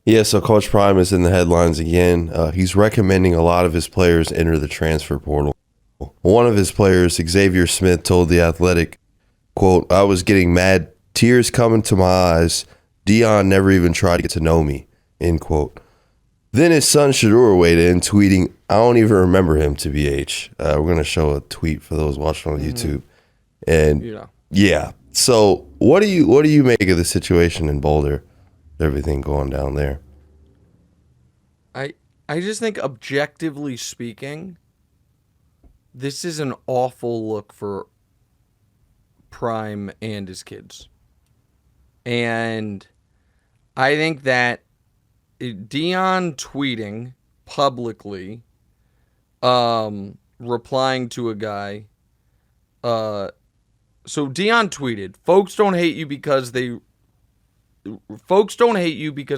Yeah, so Coach Prime is in the headlines again. He's recommending a lot of his players enter the transfer portal. One of his players, Xavier Smith, told The Athletic, quote, "I was getting mad, tears coming to my eyes. Deion never even tried to get to know me," end quote. Then his son Shadeur weighed in, tweeting, "I don't even remember him to BH." We're going to show a tweet for those watching on YouTube. And yeah. So what do you make of the situation in Boulder? Everything going down there. I just think, objectively speaking, this is an awful look for Prime and his kids. And I think that Deion tweeting publicly, replying to a guy, so Deion tweeted, folks don't hate you because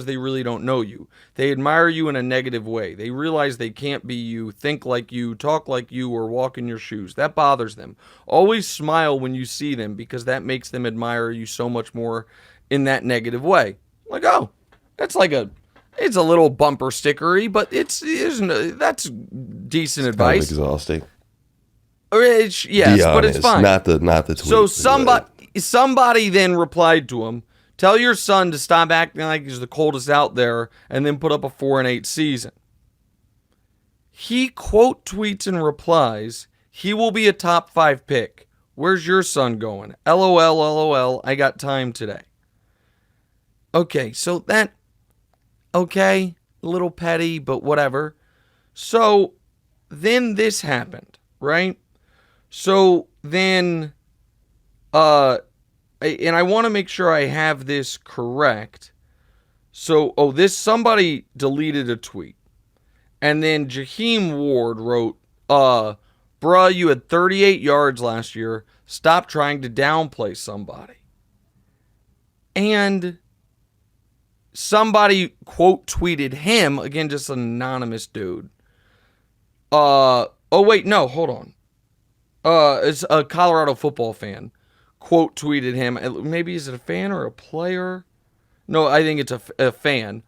they really don't know you. They admire you in a negative way. They realize they can't be you, think like you, talk like you, or walk in your shoes. That bothers them. Always smile when you see them because that makes them admire you so much more in that negative way. Like, oh, it's a little bumper stickery, but that's decent advice. Kind of exhausting. Yes, but it's fine. Not the tweet. So somebody then replied to him, "Tell your son to stop acting like he's the coldest out there and then put up a 4-8 season." He quote tweets and replies, "He will be a top 5 pick. Where's your son going? LOL, LOL, I got time today." Okay, so that, okay, a little petty, but whatever. So then this happened, right? So then, and I want to make sure I have this correct. So, somebody deleted a tweet. And then Jaheim Ward wrote, "Bruh, you had 38 yards last year. Stop trying to downplay somebody." And somebody quote tweeted him, again, just an anonymous dude. Hold on. It's a Colorado football fan. Quote tweeted him. Maybe is it a fan or a player? No, I think it's a fan.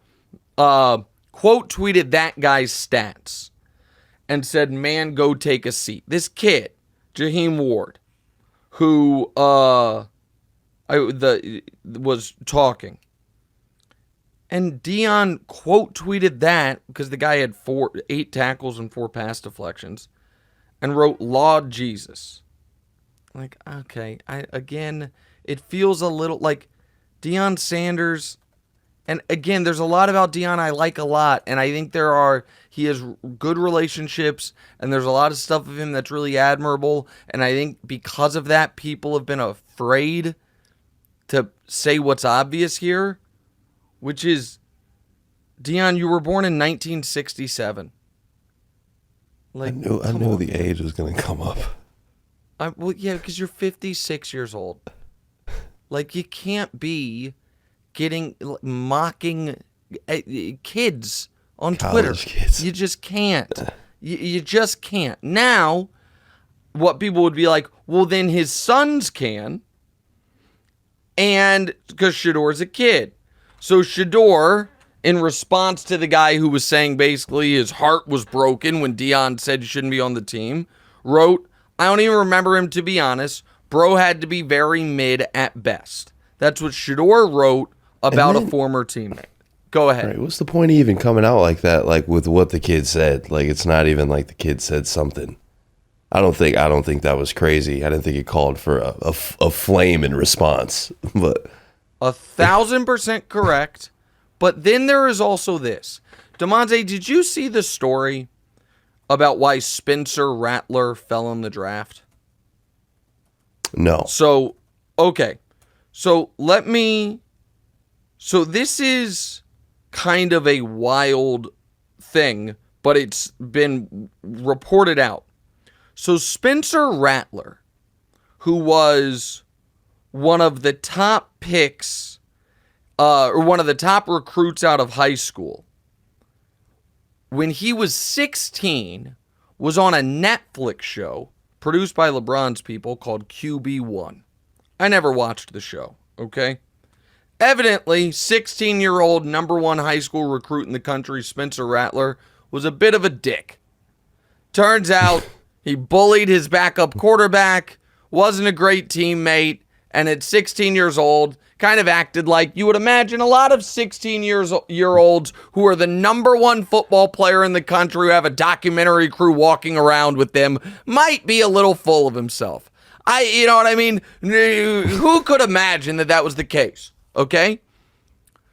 Quote tweeted that guy's stats and said, "Man, go take a seat." This kid, Jaheim Ward, who was talking. And Deion quote tweeted that because the guy had 8 tackles and 4 pass deflections and wrote, "Laud Jesus." Like, okay, it feels a little like Deion Sanders. And again, there's a lot about Deion I like a lot. And I think he has good relationships and there's a lot of stuff of him that's really admirable. And I think because of that, people have been afraid to say what's obvious here, which is, Deion, you were born in 1967. Like, I knew the age was going to come up. Well, yeah, because you're 56 years old. Like, you can't be mocking kids on Twitter. Kids. You just can't. You just can't. Now, what people would be like, well, then his sons can. And because Shadeur's a kid. So Shadeur, in response to the guy who was saying basically his heart was broken when Deion said he shouldn't be on the team, wrote, "I don't even remember him, to be honest. Bro had to be very mid at best." That's what Shadeur wrote about a former teammate. Go ahead. Right, what's the point of even coming out like that, like with what the kid said? Like, it's not even like the kid said something. I don't think that was crazy. I didn't think it called for a flame in response. But 1,000% correct. But then there is also this. DeMonte, did you see the story about why Spencer Rattler fell in the draft? No. So, okay. So this is kind of a wild thing, but it's been reported out. So Spencer Rattler, who was one of the top picks, or one of the top recruits out of high school, when he was 16, was on a Netflix show produced by LeBron's people called QB1. I never watched the show, okay? Evidently, 16-year-old number one high school recruit in the country, Spencer Rattler, was a bit of a dick. Turns out he bullied his backup quarterback, wasn't a great teammate, and at 16 years old, kind of acted like you would imagine a lot of 16-year-olds who are the number one football player in the country, who have a documentary crew walking around with them, might be a little full of himself. You know what I mean? Who could imagine that was the case? Okay?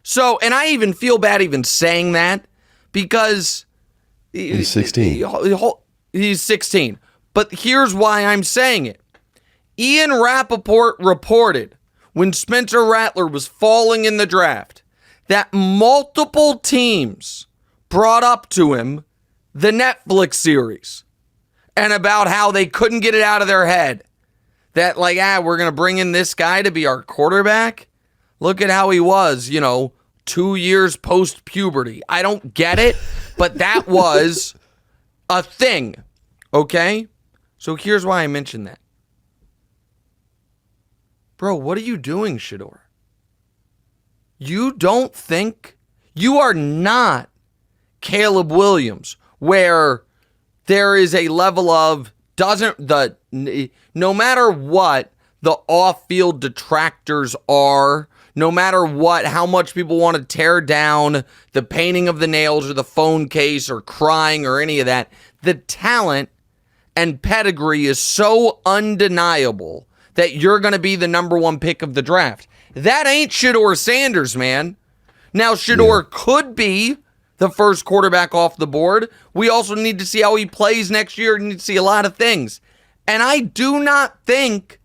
So, and I even feel bad even saying that because he's 16. He's 16. But here's why I'm saying it. Ian Rappaport reported when Spencer Rattler was falling in the draft that multiple teams brought up to him the Netflix series and about how they couldn't get it out of their head. That like, we're going to bring in this guy to be our quarterback. Look at how he was, 2 years post-puberty. I don't get it, but that was a thing, okay? So here's why I mentioned that. Bro, what are you doing, Shadeur? You don't think, you are not Caleb Williams, where there is a level of, no matter what the off-field detractors are, no matter what, how much people want to tear down the painting of the nails or the phone case or crying or any of that, the talent and pedigree is so undeniable that you're going to be the number one pick of the draft. That ain't Shadeur Sanders, man. Now, Shadeur could be the first quarterback off the board. We also need to see how he plays next year. We need to see a lot of things. And I do not think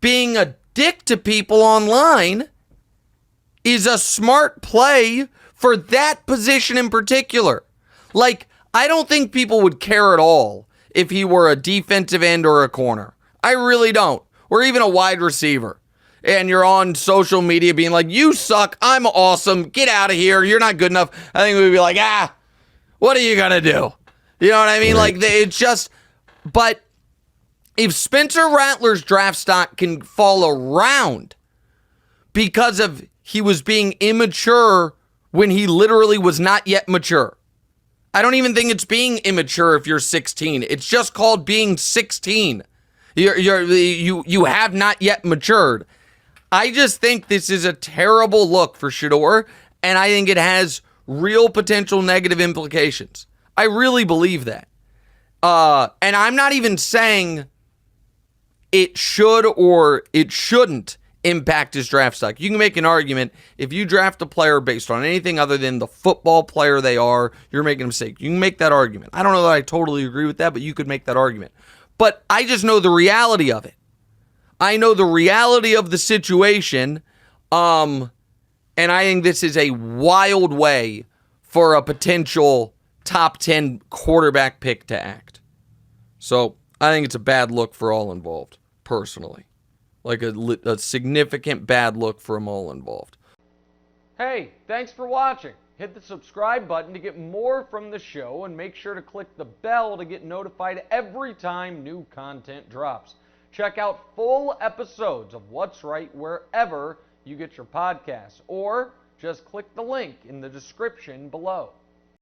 being a dick to people online is a smart play for that position in particular. Like, I don't think people would care at all if he were a defensive end or a corner. I really don't. Or even a wide receiver. And you're on social media being like, you suck, I'm awesome, get out of here, you're not good enough. I think we'd be like, what are you going to do? You know what I mean? Right. Like, it's just, but if Spencer Rattler's draft stock can fall around because of he was being immature when he literally was not yet mature. I don't even think it's being immature if you're 16. It's just called being 16. You have not yet matured. I just think this is a terrible look for Shadeur, and I think it has real potential negative implications. I really believe that. And I'm not even saying it should or it shouldn't impact his draft stock. You can make an argument if you draft a player based on anything other than the football player they are, you're making a mistake. You can make that argument. I don't know that I totally agree with that, but you could make that argument. But I just know the reality of it. I know the reality of the situation, and I think this is a wild way for a potential top 10 quarterback pick to act. So I think it's a bad look for all involved, personally. Like a significant bad look for them all involved. Hey, thanks for watching. Hit the subscribe button to get more from the show, and make sure to click the bell to get notified every time new content drops. Check out full episodes of What's Right wherever you get your podcasts, or just click the link in the description below.